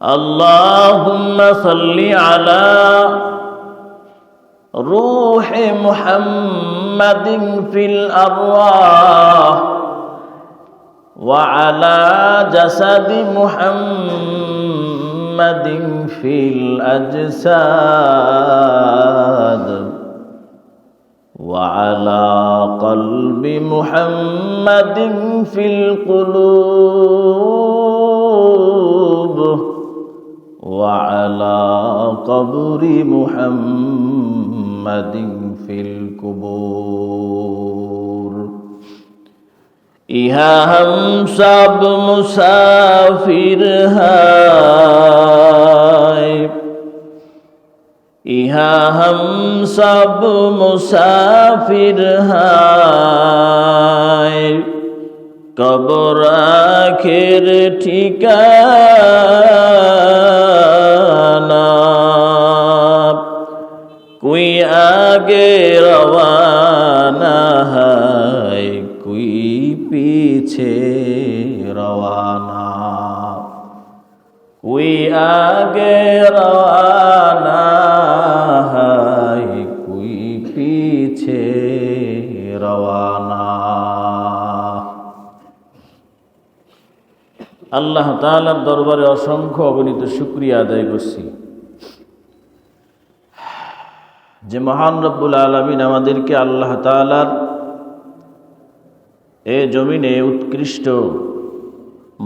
اللهم صل على روح محمد في الأرواح وعلى جسد محمد في الأجساد وعلى قلب محمد في القلوب وعلى قبر محمد في القبور इहा हम सब मुसाफिर हैं इहा हम सब मुसाफिर हैं कब्र आखिर ठिकाना कोई आगे रवाना है कोई पीछे रवाना कोई आगे रवाना है कोई पीछे रवाना। আল্লাহ তাআলার দরবারে অসংখ্য অগণিত শুকরিয়া আদায় করছি যে মহান রব্বুল আলামিন আমাদেরকে আল্লাহ তাআলার এ জমিনে উৎকৃষ্ট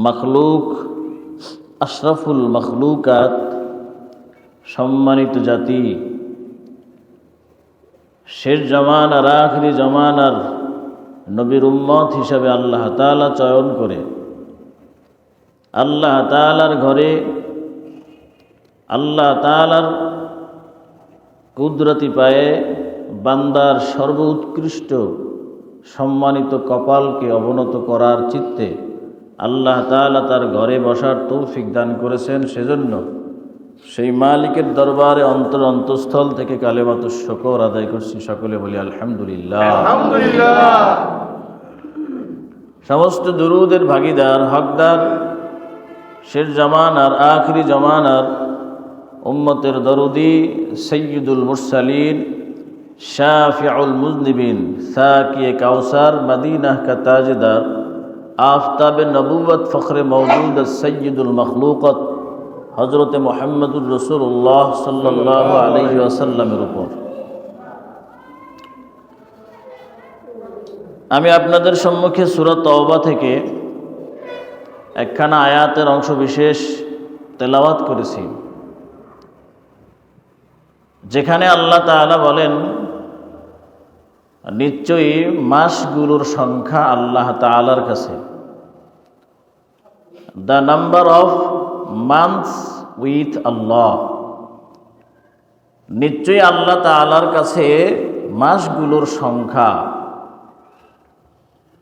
মখলুক আশরাফুল মখলুকাত সম্মানিত জাতি শেষ জামানার আখিরি জামানার নবীর উম্মত হিসাবে আল্লাহ তাআলা চয়ন করে আল্লাহ তাআলার ঘরে আল্লাহ তাআলার কুদরতি পায়ে বান্দার সর্বোৎকৃষ্ট সম্মানিত কপালকে অবনত করার চিত্তে আল্লাহ তাআলা তার ঘরে বসার তৌফিক দান করেছেন। সেজন্য সেই মালিকের দরবারে অন্তঃস্থল থেকে কালেমাতুশ শুকর আদায় করছি। সকলে বলি আলহামদুলিল্লাহ। আলহামদুলিল্লাহ। সমস্ত দুরুদের ভাগীদার হকদার শেষ জামানার আখিরি জামানার উম্মতের দরুদি সৈয়দুল মুরসালিন শাফিউল মুজনিবিন সাকিয়ে কাউসার মদিনাহ কা তাজদার আফতাবে নবুয়ত ফখরে মওজুদ সৈয়দুল মখলুকত হযরত মুহাম্মদুর রাসূলুল্লাহ সাল্লাল্লাহু আলাইহি ওয়াসাল্লামের উপর আমি আপনাদের সম্মুখে সূরা তওবা থেকে একখানা আয়াতের অংশ বিশেষ তেলাওয়াত করেছি, যেখানে আল্লাহ তাআলা বলেন নিশ্চয়ই মাসগুলোর সংখ্যা আল্লাহ তাআলার কাছে, the number of months with Allah, নিশ্চয়ই আল্লাহ তাআলার কাছে মাসগুলোর সংখ্যা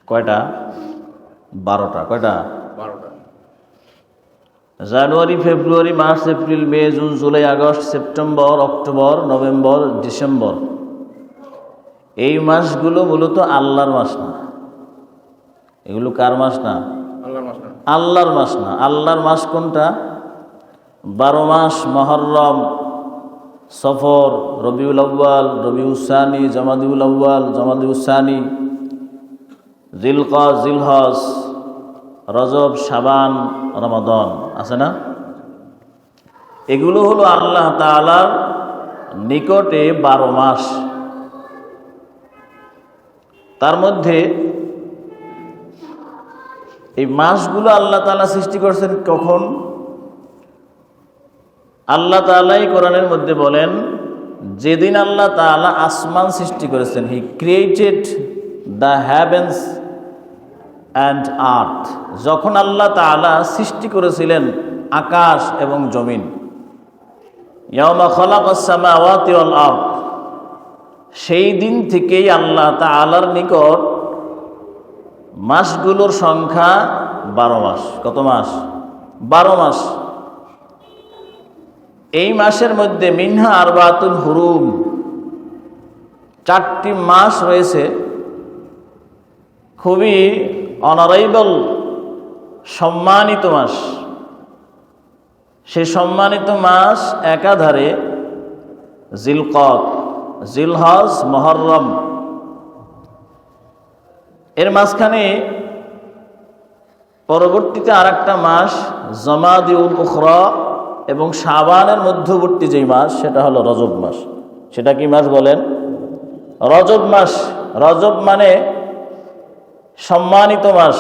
কয়টা? 12টা। কয়টা? 12টা। জানুয়ারি, ফেব্রুয়ারি, মার্চ, এপ্রিল, মে, জুন, জুলাই, আগস্ট, সেপ্টেম্বর, অক্টোবর, নভেম্বর, ডিসেম্বর, এই মাসগুলো মূলত আল্লাহর মাস না। এগুলো কার মাস না? আল্লাহর মাস না। আল্লাহর মাস না। আল্লাহর মাস কোনটা? 12 মাস, মুহররম, সফর, রবিউল আউয়াল, রবিউল সানি, জামাদিউল আউয়াল, জামাদিউল সানি, জিলকদ, জিলহজ, রজব, শাবান, রমাদান, আছে না? এগুলো হলো আল্লাহ তাআলার নিকটে 12 মাস। তার মধ্যে এই মাসগুলো আল্লাহ তাআলা সৃষ্টি করেছেন কখন? আল্লাহ তাআলাই কোরআনের মধ্যে বলেন, যেদিন আল্লাহ তাআলা আসমান সৃষ্টি করেছেন, হি created the heavens and earth, যখন আল্লাহ তাআলা সৃষ্টি করেছিলেন আকাশ এবং জমিন, ইয়াওমা খালাকাস সামাওয়াতি ওয়াল আরদ, সেই দিন থেকেই আল্লাহ তাআলার নিকট মাসগুলোর সংখ্যা 12 মাস। কত মাস? 12 মাস। এই মাসের মধ্যে মিনহা আরবাতুল হুরুম, 4টি মাস রয়েছে খুবই অনারেবল, সম্মানিত মাস। সেই সম্মানিত মাস একাধারে জিলকদ, জিলহজ, মুহররম, এর মাঝখানে পরবর্তীতে আরেকটা মাস জমাদিউল উখরা এবং শাবানের মধ্যবর্তী যেই মাস সেটা হলো রজব মাস। সেটা কি মাস বলেন? রজব মাস। রজব মানে সম্মানিত মাস।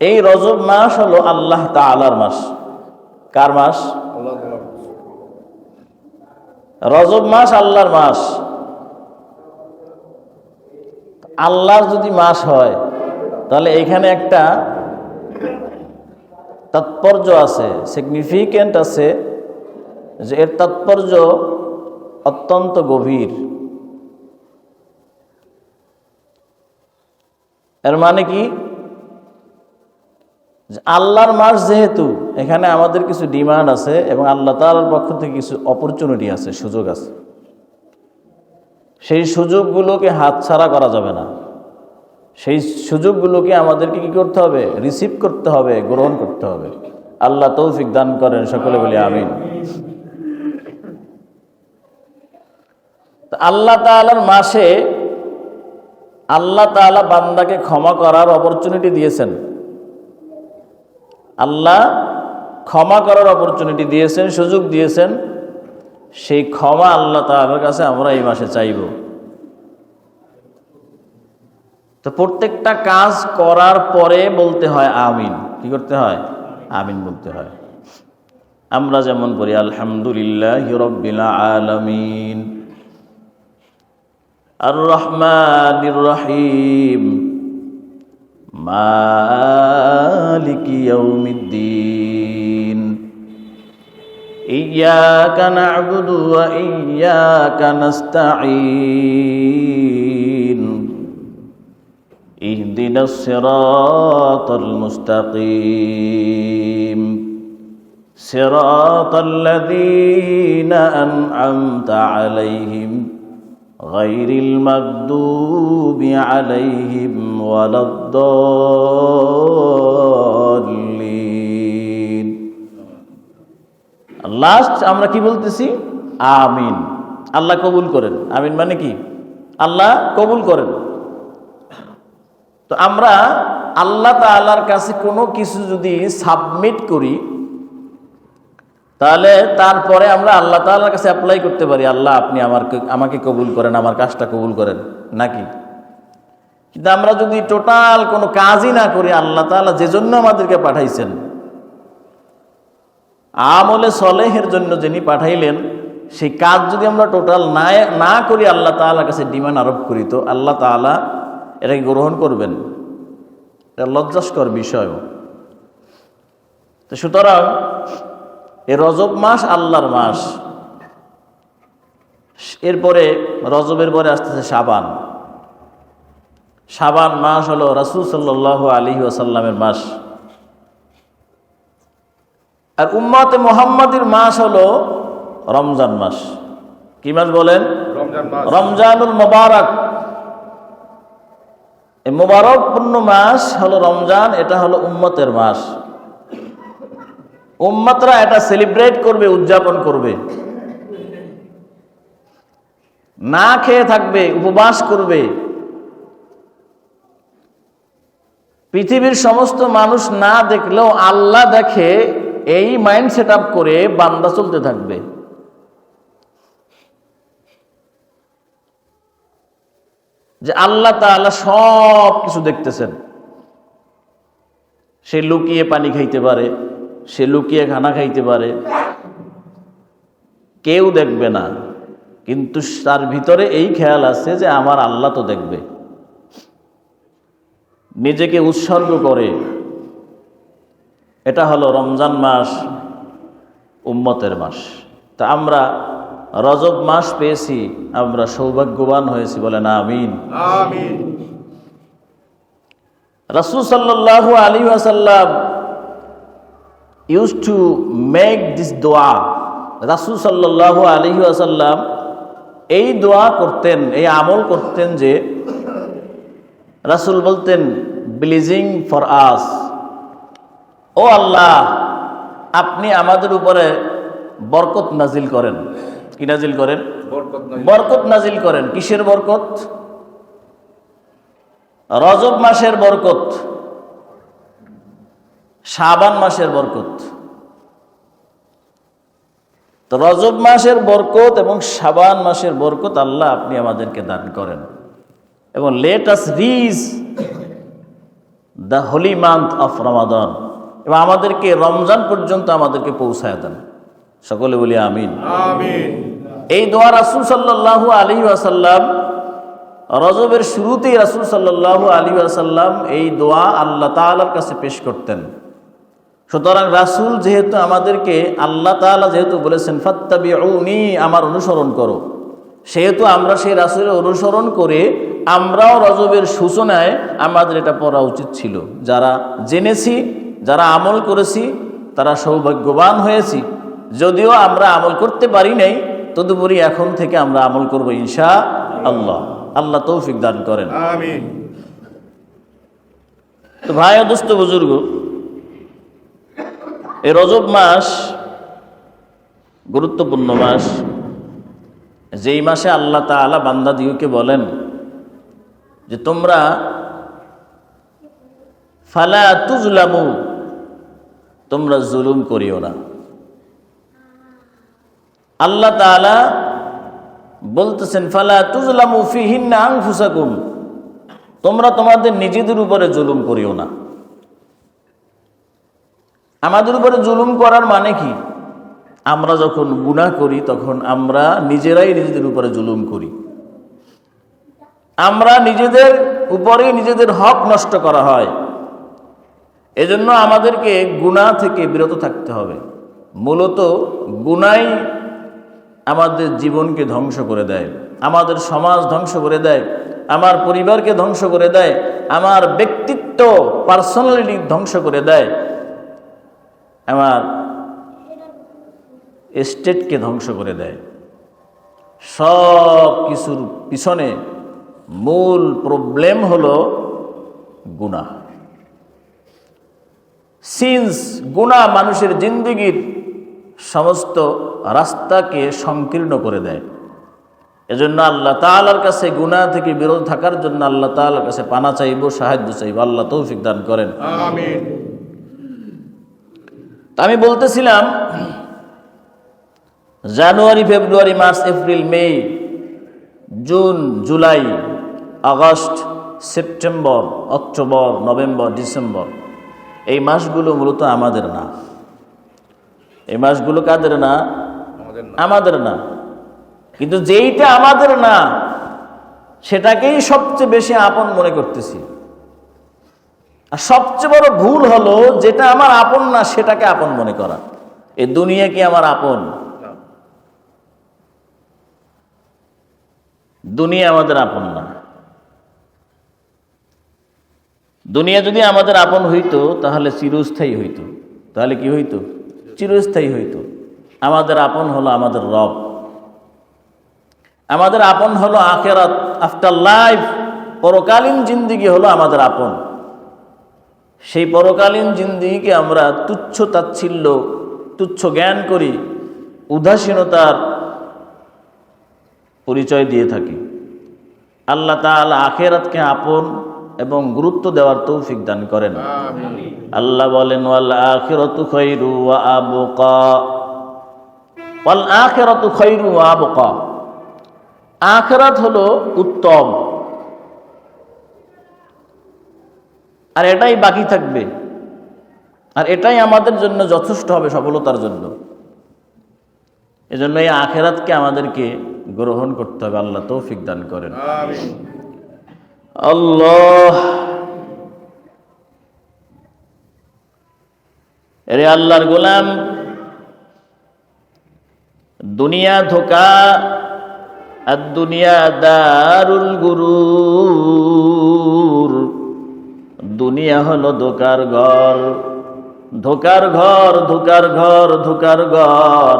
এই রজব মাস হলো আল্লাহ তাআলার মাস। কার মাস? আল্লাহ তাআলা। রজব মাস আল্লাহর মাস। আল্লাহর যদি মাস হয় তাহলে এখানে একটা তাৎপর্য আছে, সিগনিফিক্যান্ট আছে, যে এর তাৎপর্য অত্যন্ত গভীর। এর মানে কি? আল্লাহর মাস যেহেতু, এখানে আমাদের কিছু ডিমান্ড আছে এবং আল্লাহ তাআলার পক্ষ থেকে কিছু অপরচুনিটি আছে, সুযোগ আছে। সেই সুযোগগুলোকে হাতছাড়া করা যাবে না। সেই সুযোগগুলোকে আমাদেরকে কি করতে হবে? রিসিভ করতে হবে, গ্রহণ করতে হবে। আল্লাহ তৌফিক দান করেন, সকলে বলি আমিন। আল্লাহ তাআলার মাসে আল্লাহ তাআলা বান্দাকে ক্ষমা করার অপরচুনিটি দিয়েছেন। আল্লাহ ক্ষমা করার অপরচুনিটি দিয়েছেন, সুযোগ দিয়েছেন। সেই ক্ষমা আল্লাহ তাআলার কাছে আমরা এই মাসে চাইব। তো প্রত্যেকটা কাজ করার পরে বলতে হয় আমিন। কি করতে হয়? আমিন বলতে হয়। আমরা যেমন বলি আলহামদুলিল্লাহি রাব্বিল আলামিন, আর রহমানির রহিম, মালিকি ইয়াউমিদ্দিন, ইয়্যাকা না'বুদু ওয়া ইয়্যাকা নাস্তাঈন, ইহদিনাস সিরাতাল মুস্তাকিম, সিরাতাল্লাযীনা আন'আমতা আলাইহিম গায়রিল মাগদুবি আলাইহিম ওয়ালাদ-দাল্লিন। লাস্ট আমরা কি বলতেছি? আমিন। আল্লাহ কবুল করেন। আমিন মানে কি? আল্লাহ কবুল করেন। তো আমরা আল্লাহ তাআলার কাছে কোনো কিছু যদি সাবমিট করি তাহলে তারপরে আমরা আল্লাহ তাআলার কাছে অ্যাপ্লাই করতে পারি, আল্লাহ আপনি আমাকে কবুল করেন, আমার কাজটা কবুল করেন, নাকি? কিন্তু আমরা যদি টোটাল কোনো কাজই না করি, আল্লাহ তাআলা যে জন্য আমাদেরকে পাঠাইছেন, আমলে সলেহের জন্য যিনি পাঠাইলেন, সেই কাজ যদি আমরা টোটাল না করি, আল্লাহ তাআলার কাছে ডিমান্ড আরোপ করি, তো আল্লাহ তাআলা এটাকে গ্রহণ করবেন? এটা লজ্জাস্কর বিষয়। তো সুতরাং এই রজব মাস আল্লাহর মাস। এরপরে রজবের পরে আসতেছে শাবান। শাবান মাস হলো রাসূল সাল্লাল্লাহু আলাইহি ওয়াসাল্লামের মাস। আর উম্মতে মুহাম্মাদির মাস হলো রমজান মাস। কি মাস বলেন? রমজান মাস। রমজানুল মুবারক। এই মুবারকপূর্ণ মাস হলো রমজান। এটা হলো উম্মতের মাস। উম্মতরা এটা সেলিব্রেট করবে, উদযাপন করবে, না খেয়ে থাকবে, উপবাস করবে। পৃথিবীর সমস্ত মানুষ না দেখলেও আল্লাহ দেখে, এই মাইন্ড সেট আপ করে বান্দা চলতে থাকবে। যে আল্লাহ তাআলা সব কিছু দেখতেছেন। সে লুকিয়ে পানি খাইতে পারে, সে লুকিয়ে খানা খাইতে পারে, কেউ দেখবে না, কিন্তু তার ভিতরে এই খেয়াল আছে যে আমার আল্লাহ তো দেখবে। নিজেকে উৎসর্গ করে। এটা হলো রমজান মাস, উম্মতের মাস। তা আমরা রজব মাস পেয়েছি, আমরা সৌভাগ্যবান হয়েছি, বলেন আমিন। আমিন। রাসূল সাল্লাল্লাহু আলাইহি ওয়াসাল্লাম used to make this dua. রাসূল সাল্লাল্লাহু আলাইহি ওয়াসাল্লাম এই দোয়া করতেন, এই আমল করতেন যে রাসূল বলতেন ব্লেসিং ফর আস। ও আল্লাহ, আপনি আমাদের উপরে বরকত নাজিল করেন। কি নাজিল করেন? বরকত নাই। বরকত নাজিল করেন। কিসের বরকত? রজব মাসের বরকত, শাবান মাসের বরকত। তো রজব মাসের বরকত এবং শাবান মাসের বরকত আল্লাহ আপনি আমাদেরকে দান করেন, এবং let us reach the holy month of Ramadan, এবং আমাদেরকে রমজান পর্যন্ত আমাদেরকে পৌঁছায় দেন। সকলে বলি আমিন। আমিন। এই দোয়া রাসূল সাল্লাল্লাহু আলাইহি ওয়াসাল্লাম রজবের শুরুতেই রাসূল সাল্লাল্লাহু আলাইহি ওয়াসাল্লাম এই দোয়া আল্লাহ তাআলার কাছে পেশ করতেন। সুতরাং রাসূল যেহেতু আমাদেরকে আল্লাহ তাআলা যেহেতু বলেছেন ফাত্তাবিউনি, আমার অনুসরণ করো, সেহেতু আমরা সেই রাসূলের অনুসরণ করে আমরাও রজবের সূচনায় আমাদের এটা পড়া উচিত ছিল। যারা জেনেছি, যারা আমল করেছি, তারা সৌভাগ্যবান হয়েছি। যদিও আমরা আমল করতে পারি নাই, তদুপরি এখন থেকে আমরা আমল করব ইনশাআল্লাহ। আল্লাহ তৌফিক দান করেন। আমিন। তো ভাই ও দোস্ত বুজুর্গ, এই রজব মাস গুরুত্বপূর্ণ মাস, যেই মাসে আল্লাহ তাআলা বান্দাদিগকে বলেন যে তোমরা ফালা তুজলামু, তোমরা জুলুম করিও না। আল্লাহ তাআলা বলতেছেন ফালা তুজলামু ফিহিন্না আনফুসাকুম, তোমরা তোমাদের নিজেদের উপরে জুলুম করিও না। আমাদের উপরে জুলুম করার মানে কি? আমরা যখন গুনাহ করি তখন আমরা নিজেরাই নিজেদের উপরে জুলুম করি। আমরা নিজেদের উপরেই নিজেদের হক নষ্ট করা হয়। এজন্য আমাদেরকে গুনাহ থেকে বিরত থাকতে হবে। মূলত গুনাহ আমাদের জীবনকে ধ্বংস করে দেয়, আমাদের সমাজ ধ্বংস করে দেয়, আমার পরিবারকে ধ্বংস করে দেয়, আমার ব্যক্তিত্ব পার্সোনালিটি ধ্বংস করে দেয়, আমার স্টেটকে ধ্বংস করে দেয়। সব কিছুর পিছনে মূল প্রবলেম হলো গুনাহ। সিন্স, গুনাহ মানুষের জিন্দেগির সমস্ত রাস্তাকে সংকীর্ণ করে দেয়। এজন্য আল্লাহ তাআলার কাছে গুনাহ থেকে বিরত থাকার জন্য আল্লাহ তাআলার কাছে পানা চাইব, সাহায্য চাইব। আল্লাহ তৌফিক দান করেন। আমিন। আমি বলতেছিলাম জানুয়ারি, ফেব্রুয়ারি, মার্চ, এপ্রিল, মে, জুন, জুলাই, আগস্ট, সেপ্টেম্বর, অক্টোবর, নভেম্বর, ডিসেম্বর, এই মাসগুলো মূলত আমাদের না। এই মাসগুলো কাদের না? আমাদের না। কিন্তু যেইটা আমাদের না সেটাকেই সবচেয়ে বেশি আপন মনে করতেছি। আর সবচেয়ে বড় ভুল হলো যেটা আমার আপন না সেটাকে আপন মনে করা। এই দুনিয়া কি আমার আপন? দুনিয়া আমাদের আপন না। দুনিয়া যদি আমাদের আপন হইতো তাহলে চিরস্থায়ী হইতো। তাহলে কি হইতো? চিরস্থায়ী হইতো। আমাদের আপন হলো আমাদের রব। আমাদের আপন হলো আখিরাত, আফটার লাইফ, পরকালীন জিন্দেগি হলো আমাদের আপন। সেই পরকালীন জিন্দেগিকে আমরা তুচ্ছ তাচ্ছিল্য, তুচ্ছ জ্ঞান করি, উদাসীনতার পরিচয় দিয়ে থাকি। আল্লাহ তাআলা আখিরাতকে আপন এবং গুরুত্ব দেওয়ার তৌফিক দান করেন। আল্লাহ বলেন ওয়াল আখিরাতু খায়রু ওয়া আবকা, ওয়াল আখিরাতু খায়রু ওয়া আবকা। আখিরাত হলো উত্তম, আর এটাই বাকি থাকবে, আর এটাই আমাদের জন্য যথেষ্ট হবে সফলতার জন্য। এজন্য এই আখিরাতকে আমাদেরকে গ্রহণ করতে হবে। আল্লাহ তৌফিক দান করেন। আমিন। আল্লাহ, এরে আল্লাহর গোলাম, দুনিয়া ধোঁকা, আর দুনিয়া দারুল গুরুর। দুনিয়া হলো ধোঁকার ঘর, ধোঁকার ঘর, ধোঁকার ঘর, ধোঁকার ঘর।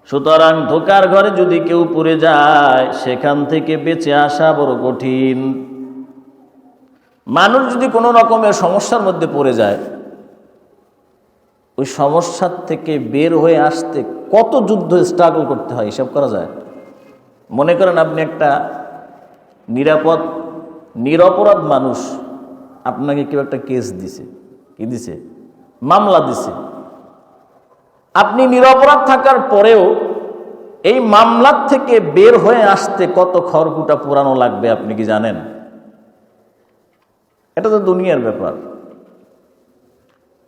সুতরাং ধোঁকার ঘরে যদি কেউ পড়ে যায় সেখান থেকে বেঁচে আসা বড় কঠিন। মানুষ যদি কোনো রকমের সমস্যার মধ্যে পড়ে যায়, ওই সমস্যার থেকে বের হয়ে আসতে কত যুদ্ধ স্ট্রাগল করতে হয় হিসাব করা যায়? মনে করেন আপনি একটা নিরপরাধ মানুষ, আপনাকে কেউ একটা কেস দিছে, কি দিছে? মামলা দিছে। আপনি নিরপরাধ থাকার পরেও এই মামলার থেকে বের হয়ে আসতে কত খড়কুটা পোড়ানো লাগবে আপনি কি জানেন? এটা তো দুনিয়ার ব্যাপার।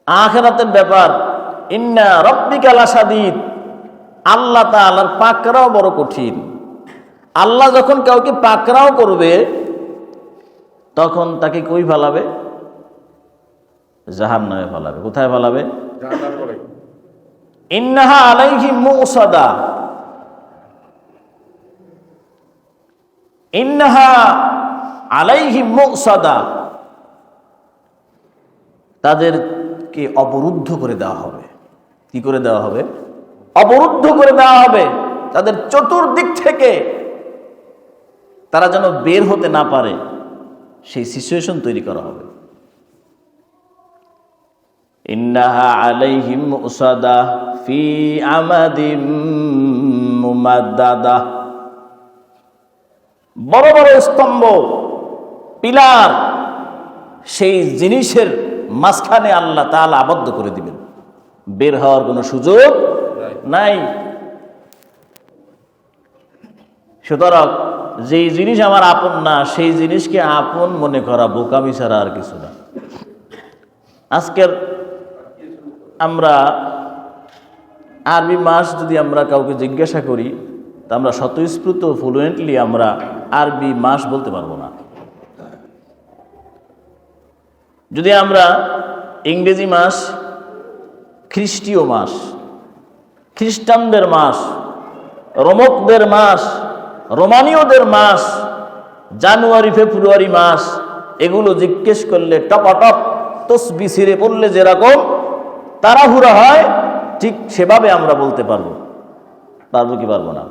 আখিরাতের ব্যাপার, ইন্না রাব্বিকা লাশাদীদ, আল্লাহ তাআলার পাকড়াও বড় কঠিন। আল্লাহ যখন কাউকে পাকড়াও করবে তখন তাকে কই ফেলাবে? জাহান্নামে ফেলাবে। কোথায় ফেলাবে? জাহান্নাম বলে। ইন্নাহা আলাইহিম মুসাদা, ইন্নাহা আলাইহিম মুসাদা, তাদেরকে অবরুদ্ধ করে দেওয়া হবে। কি করে দেওয়া হবে? অবরুদ্ধ করে দেওয়া হবে। তাদের চতুর্দিক থেকে তারা যেন বের হতে না পারে সেই সিচুয়েশন তৈরি করা হবে। ইন্নাহা আলাইহিম মুসাদা ফি আমাদিম মুমাদ্দাদা, বড় বড় স্তম্ভ, পিলার, সেই জিনিসের মাঝখানে আল্লাহ তাআলা আবদ্ধ করে দিবেন, বের হওয়ার কোনো সুযোগ নাই। সুতরাং যেই জিনিস আমার আপন না সেই জিনিসকে আপন মনে করা বোকামি ছাড়া আর কিছু না। আজকের আমরা আরবি মাস যদি আমরা কাউকে জিজ্ঞাসা করি তা আমরা স্বতঃস্ফূর্ত ফ্লুয়েন্টলি আমরা আরবি মাস বলতে পারবো না। যদি আমরা ইংরেজি মাস, খ্রিস্টীয় মাস, খ্রিস্টানদের মাস, রোমকদের মাস, রোমানীয়দের মাস, জানুয়ারি ফেব্রুয়ারি মাস, এগুলো জিজ্ঞেস করলে টপাটপ তসবি ছিঁড়ে পড়লে যেরকম তাড়াহুড়া হয় ঠিক সেভাবে আমরা বলতে পারবো। পারবো কি পারবো না?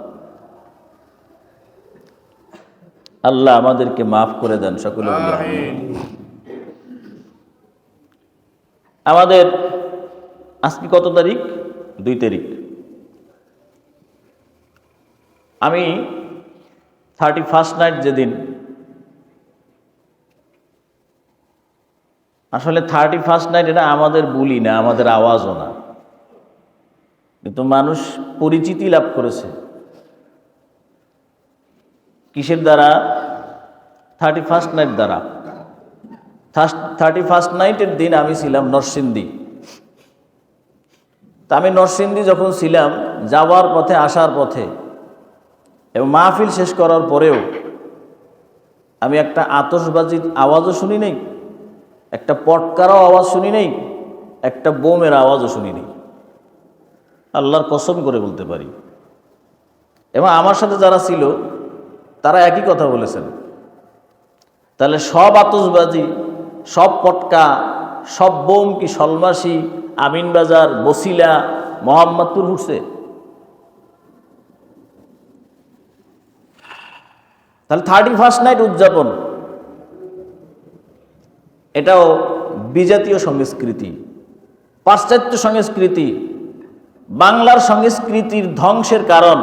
আল্লাহ আমাদেরকে মাফ করে দেন সকলে। আমাদের আজকে কত তারিখ? 2 তারিখ। আমি 31st নাইট যেদিন, আসলে 31st নাইট এটা আমাদের বলি না, আমাদের আওয়াজও না, কিন্তু মানুষ পরিচিতি লাভ করেছে কিসের দ্বারা? 31st নাইট দ্বারা। 31st নাইটের দিন আমি ছিলাম নরসিংদী। তা আমি নরসিংদী যখন ছিলাম, যাওয়ার পথে আসার পথে এবং মাহফিল শেষ করার পরেও আমি একটা আতশবাজির আওয়াজও শুনি নেই, একটা পটকারও আওয়াজ শুনি নেই, একটা বোমের আওয়াজও শুনি নেই। আল্লাহর কসম করে বলতে পারি। এবং আমার সাথে যারা ছিল তারা একই কথা বলেছেন। তাহলে সব আতশবাজি, সব পটকা, সব বোম কি সলমাসি, আমিনবাজার, বসিলা, মোহাম্মদপুর ঘুরছে? তাহলে 31st নাইট উদযাপন এটাও বিজাতীয় সংস্কৃতি, পাশ্চাত্য সংস্কৃতি, বাংলার সংস্কৃতির ধ্বংসের কারণ,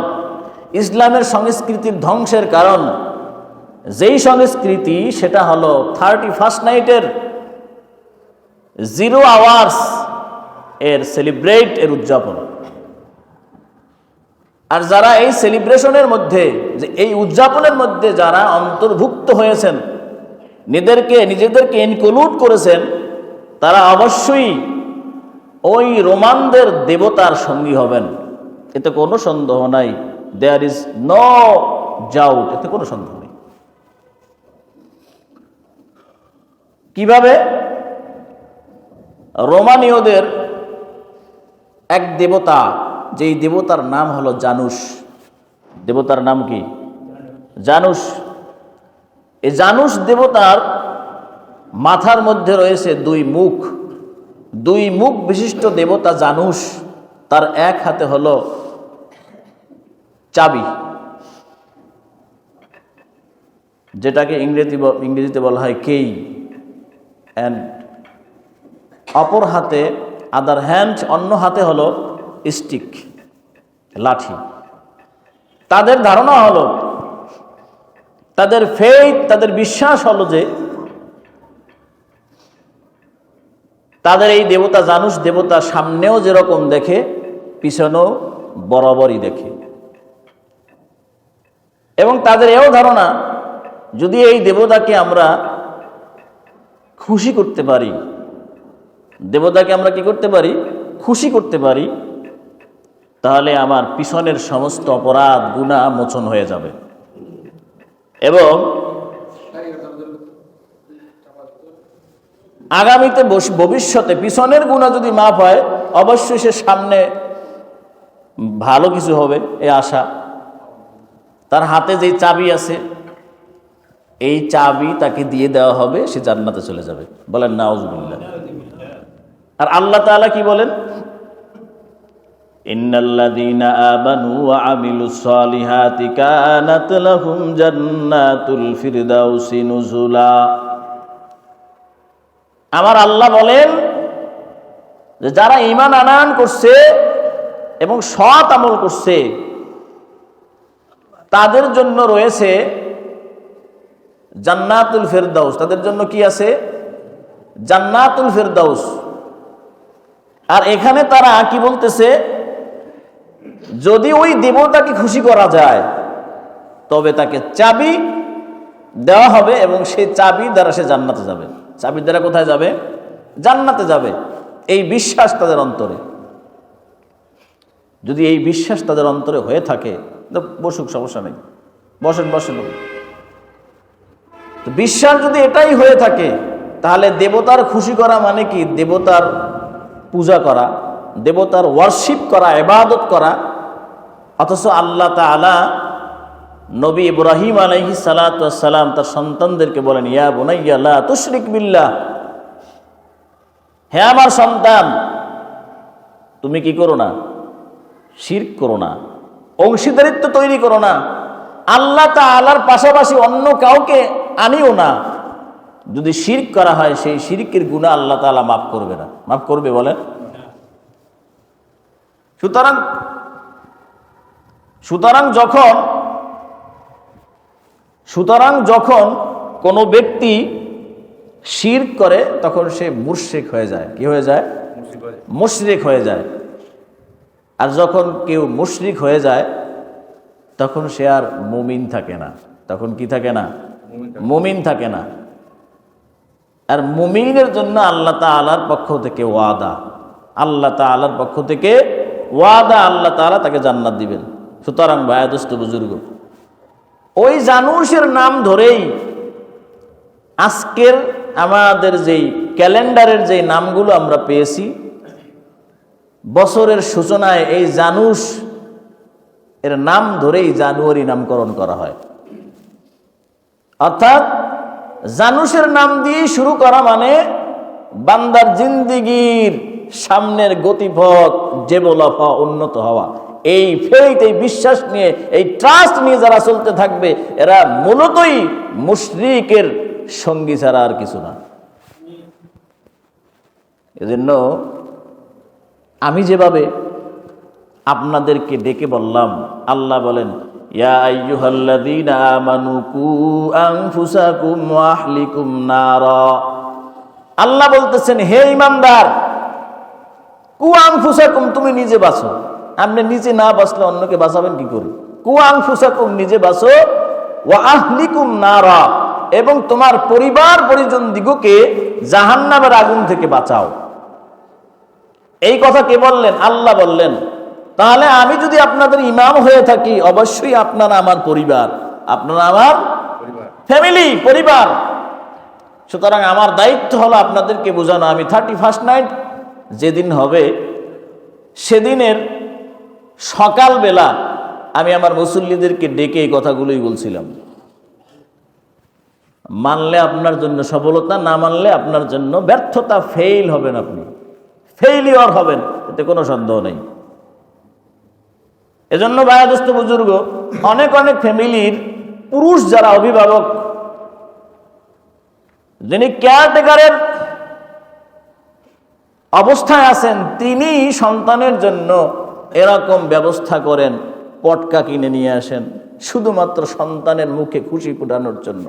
ইসলামের সংস্কৃতির ধ্বংসের কারণ যেই সংস্কৃতি, সেটা হলো 31st নাইটের 0 আওয়ার্স এর সেলিব্রেট, এর উদযাপন। আর যারা এই সেলিব্রেশনের মধ্যে, যে এই উদযাপনের মধ্যে যারা অন্তর্ভুক্ত হয়েছেন, নিজেদেরকে ইনক্লুড করেছেন, তারা অবশ্যই ওই রোমানদের দেবতার সঙ্গী হবেন, এতে কোনো সন্দেহ নাই। দেয়ার ইজ নো ডাউট, এতে কোনো সন্দেহ নেই। কিভাবে? রোমানীয়দের এক দেবতা, যেই দেবতার নাম হলো জানুস। দেবতার নাম কি? জানুস। এই জানুস দেবতার মাথার মধ্যে রয়েছে 2 মুখ। 2 মুখ বিশিষ্ট দেবতা জানুস, তার এক হাতে হলো চাবি, যেটাকে ইংরেজিতে বলা হয় কেই। অ্যান্ড অপর হাতে আদার হ্যান্ড, অন্য হাতে হলো স্টিক, লাঠি। তাদের ধারণা হলো, তাদের ফেইথ, তাদের বিশ্বাস হলো যে তাদের এই দেবতা জানুস দেবতা সামনেও যেরকম দেখে পিছনেও বরাবরই দেখে। এবং তাদের এও ধারণা, যদি এই দেবতাকে আমরা খুশি করতে পারি, দেবতাকে আমরা কি করতে পারি, খুশি করতে পারি, তাহলে আমার পিছনের সমস্ত অপরাধ গুনাহ মোচন হয়ে যাবে। এবং আগামীতে ভবিষ্যতে পিছনের গুনাহ যদি মাফ হয়, অবশ্যই সে সামনে ভালো কিছু হবে এই আশা। তার হাতে যে চাবি আছে, এই চাবি তাকে দিয়ে দেওয়া হবে, সে জান্নাতে চলে যাবে। বলেন নাউজুবিল্লাহ। আর আল্লাহ তাআলা কি বলেন, ইন্নাল্লাযীনা আমানু ওয়া আমিলুস সালিহাতি কানাত লাহুম জান্নাতুল ফিরদাউসি নুজুলা। আমার আল্লাহ বলেন যে যারা ঈমান আনয়ন করছে এবং সৎ আমল করছে, তাদের জন্য রয়েছে জান্নাতুল ফিরদাউস। তাদের জন্য কি আছে? জান্নাতুল ফিরদাউস। আর এখানে তারা কি বলতেছে, যদি ওই দেবতাকে খুশি করা যায় তবে তাকে চাবি দেওয়া হবে এবং সেই চাবি দ্বারা সে জান্নাতে যাবে। চাবি দ্বারা কোথায় যাবে? জান্নাতে যাবে। এই বিশ্বাস তাদের অন্তরে। যদি এই বিশ্বাস তাদের অন্তরে হয়ে থাকে, বসুক, সমস্যা নেই, বসেন বসেন। তো বিশ্বাস যদি এটাই হয়ে থাকে, তাহলে দেবতার খুশি করা মানে কি? দেবতার পূজা করা, দেবতার ওয়ার্শিপ করা, ইবাদত করা। অথচ আল্লাহ তাআলা নবী ইব্রাহিম আলাইহিস সালাতু ওয়াস সালাম তার সন্তানদেরকে বলেন, ইয়া বুনাইয়া লা তুশরিক বিল্লাহ, হে আমার সন্তান, তুমি কি করো না? শিরক করো না, অংশীদারিত্ব তৈরি করো না, আল্লাহ তাআলার পাশাপাশি অন্য কাউকে আনিও না। যদি শিরক করা হয়, সেই শিরকের গুনাহ আল্লাহ তাআলা মাফ করবে না। মাফ করবে বলেন? সুতরাং যখন কোনো ব্যক্তি শিরক করে, তখন সে মুশরিক হয়ে যায়। কি হয়ে যায়? মুশরিক হয়ে যায়। আর যখন কেউ মুশরিক হয়ে যায়, তখন সে আর মুমিন থাকে না। তখন কি থাকে না? মুমিন থাকে না। আর মুমিনের জন্য আল্লাহ তাআলার পক্ষ থেকে ওয়াদা, আল্লাহ তাআলার পক্ষ থেকে ওয়াদা, আল্লাহ তাআলা তাকে জান্নাত দিবেন। সুতরাং ভাই দোস্ত বুজুর্গ, ওই জানুসের নাম ধরেই আজকের আমাদের যেই ক্যালেন্ডারের যেই নামগুলো আমরা পেয়েছি, বছরের সূচনায় এই জানুস এর নাম ধরেই জানুয়ারি নামকরণ করা হয়। অর্থাৎ জানুসের নাম দিয়ে শুরু করা মানে বান্দার জিন্দেগির সামনের গতিপথ ডেভেলপ হওয়া, উন্নত হওয়া। এই ফেইথ, এই বিশ্বাস নিয়ে, এই ট্রাস্ট নিয়ে যারা চলতে থাকবে, এরা মূলতই মুশরিকের সঙ্গী ছাড়া আর কিছু না। এজন্য আমি যেভাবে আপনাদেরকে ডেকে বললাম, আল্লাহ বলেন, ইয়া আইয়ুহাল্লাযীনা আমানু কু আনফুসাকুম ওয়া আহলিকুম নারা। আল্লাহ বলতেছেন, হে ঈমানদার, কু আনফুসাকুম, তুমি নিজে বাঁচো। আপনি নিজে না বাঁচলে অন্যকে বাঁচাবেন কি করে? কু আনফুসাকুম, নিজে বাঁচো, ওয়া আহলিকুম নারা, এবং তোমার পরিবার পরিজন দিগকে জাহান্নামের আগুন থেকে বাঁচাও। এই কথা কে বললেন? আল্লাহ বললেন। তাহলে আমি যদি আপনাদের ইমাম হয়ে থাকি, অবশ্যই আপনারা আমার পরিবার, আপনারা আমার ফ্যামিলি, পরিবার। সুতরাং আমার দায়িত্ব হলো আপনাদেরকে বোঝানো। আমি 31st নাইট যেদিন হবে, সেদিনের সকালবেলা আমি আমার মুসল্লিদেরকে ডেকে এই কথাগুলোই বলছিলাম। মানলে আপনার জন্য সফলতা, না মানলে আপনার জন্য ব্যর্থতা, ফেইল হবেন, আপনি ফেইলিওর হবেন, এতে কোনো সন্দেহ নেই। এজন্য ভাইয়া দোস্ত বুজুর্গ, অনেক অনেক ফ্যামিলির পুরুষ যারা অভিভাবক, যিনি কেয়ারটেকারের অবস্থায় আছেন তিনি সন্তানের জন্য এরকম ব্যবস্থা করেন, পটকা কিনে নিয়ে আসেন শুধুমাত্র সন্তানের মুখে খুশি ফোটানোর জন্য।